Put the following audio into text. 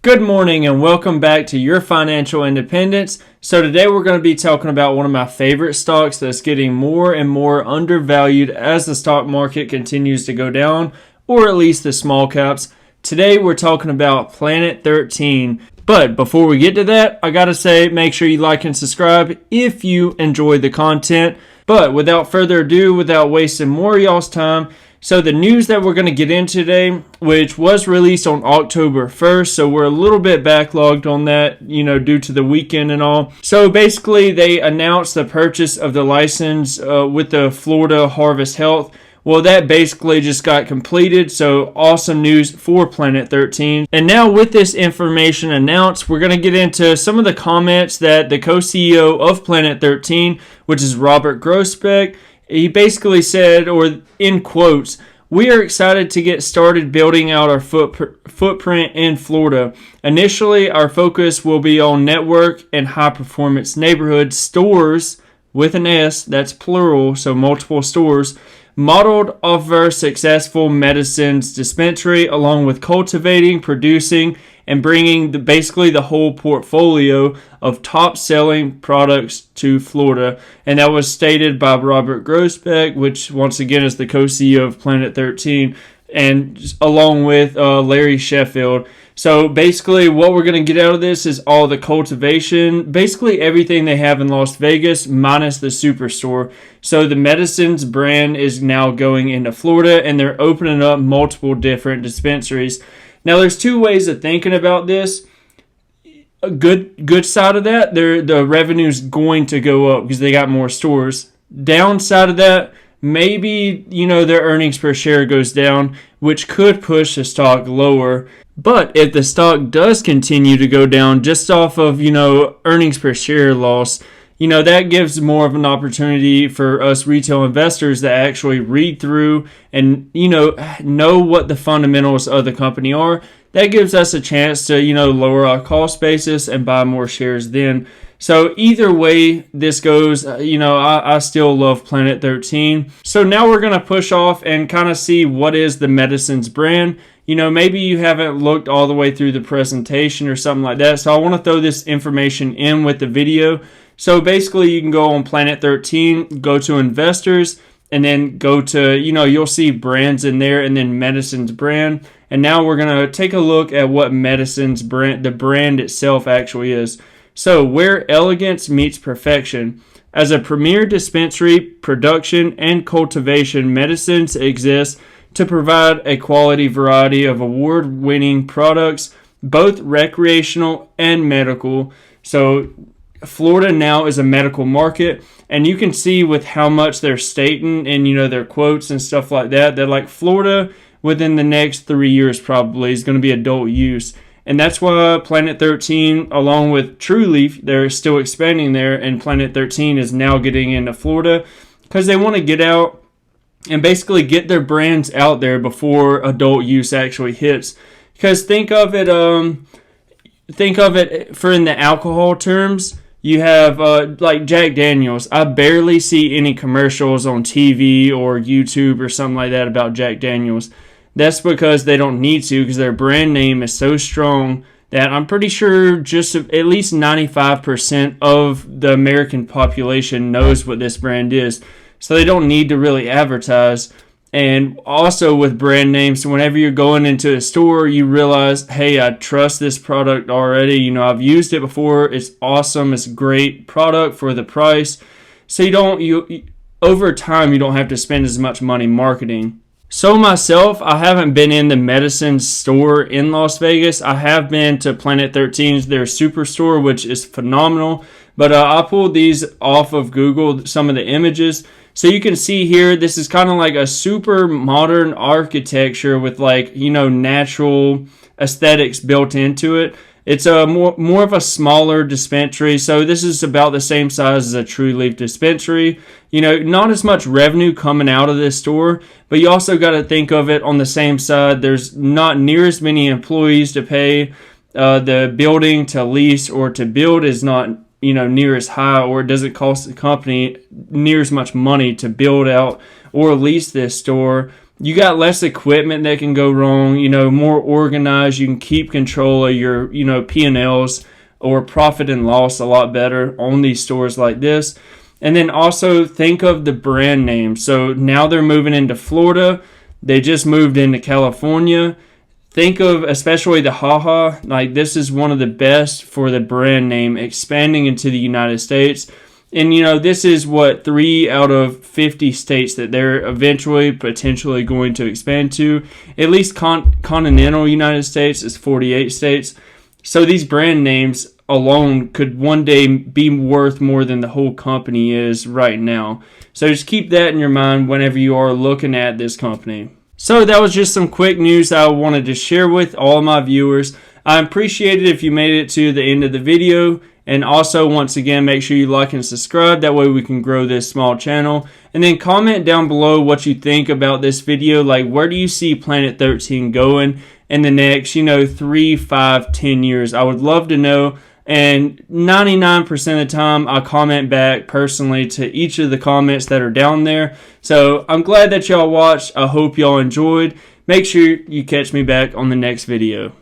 Good morning and welcome back to Your Financial Independence. So today we're going to be talking about one of my favorite stocks that's getting more and more undervalued as the stock market continues to go down, or at least the small caps. Today we're talking about Planet 13. But before we get to that, I gotta say, make sure you like and subscribe if you enjoy the content. But without further ado, without wasting more of y'all's time, so the news that we're going to get into today, which was released on October 1st, so we're a little bit backlogged on that, due to the weekend and all. So basically, they announced the purchase of the license with the Florida Harvest Health. Well, that basically just got completed, so awesome news for Planet 13. And now with this information announced, we're going to get into some of the comments that the co-CEO of Planet 13, which is Robert Groesbeck, he basically said, or in quotes, "We are excited to get started building out our footprint in Florida. Initially, our focus will be on network and high-performance neighborhood stores," with an S, that's plural, so multiple stores, "modeled off our successful medicines dispensary, along with cultivating, producing, and bringing basically the whole portfolio of top-selling products to Florida." And that was stated by Robert Groesbeck, which once again is the co-CEO of Planet 13, and along with Larry Sheffield. So basically what we're going to get out of this is all the cultivation, basically everything they have in Las Vegas minus the superstore. So the medicines brand is now going into Florida, and they're opening up multiple different dispensaries. Now, there's two ways of thinking about this. A good side of that, the revenue's going to go up because they got more stores. Downside of that, maybe, their earnings per share goes down, which could push the stock lower. But if the stock does continue to go down just off of, earnings per share loss, that gives more of an opportunity for us retail investors to actually read through and, know what the fundamentals of the company are. That gives us a chance to, lower our cost basis and buy more shares then. So either way this goes, I still love Planet 13. So now we're going to push off and kind of see what is the medicines brand. Maybe you haven't looked all the way through the presentation or something like that. So I want to throw this information in with the video. So basically you can go on Planet 13, go to investors, and then go to, you'll see brands in there and then medicines brand. And now we're going to take a look at what medicines brand, the brand itself actually is. So where elegance meets perfection. As a premier dispensary, production, and cultivation, medicines exists to provide a quality variety of award-winning products, both recreational and medical. So Florida now is a medical market, and you can see with how much they're stating and their quotes and stuff like that, they're like Florida within the next 3 years probably is going to be adult use. And that's why Planet 13, along with True Leaf, they're still expanding there, and Planet 13 is now getting into Florida because they want to get out and basically get their brands out there before adult use actually hits. Because think of it for in the alcohol terms. You have like Jack Daniels. I barely see any commercials on TV or YouTube or something like that about Jack Daniels. That's because they don't need to, because their brand name is so strong that I'm pretty sure just at least 95% of the American population knows what this brand is. So they don't need to really advertise. And also with brand names, whenever you're going into a store, you realize, hey, I trust this product already. I've used it before. It's awesome. It's a great product for the price. So over time, you don't have to spend as much money marketing. So myself, I haven't been in the medicine store in Las Vegas. I have been to Planet 13's, their superstore, which is phenomenal. But I pulled these off of Google, some of the images. So you can see here, this is kind of like a super modern architecture with natural aesthetics built into it. It's a more of a smaller dispensary. So this is about the same size as a True Leaf dispensary. Not as much revenue coming out of this store, but you also got to think of it on the same side. There's not near as many employees to pay. The building to lease or to build is not near as high, or it doesn't cost the company near as much money to build out or lease this store. you got less equipment that can go wrong, more organized. You can keep control of your, P&Ls or profit and loss a lot better on these stores like this. And then also think of the brand name. So now they're moving into Florida. They just moved into California. Think of especially the Haha, like this is one of the best for the brand name expanding into the United States. And this is 3 out of 50 states that they're eventually potentially going to expand to. At least continental United States is 48 states. So these brand names alone could one day be worth more than the whole company is right now. So just keep that in your mind whenever you are looking at this company. So that was just some quick news I wanted to share with all of my viewers. I appreciate it if you made it to the end of the video. And also, once again, make sure you like and subscribe. That way we can grow this small channel. And then comment down below what you think about this video. Like, where do you see Planet 13 going in the next, 3, 5, 10 years? I would love to know. And 99% of the time, I comment back personally to each of the comments that are down there. So I'm glad that y'all watched. I hope y'all enjoyed. Make sure you catch me back on the next video.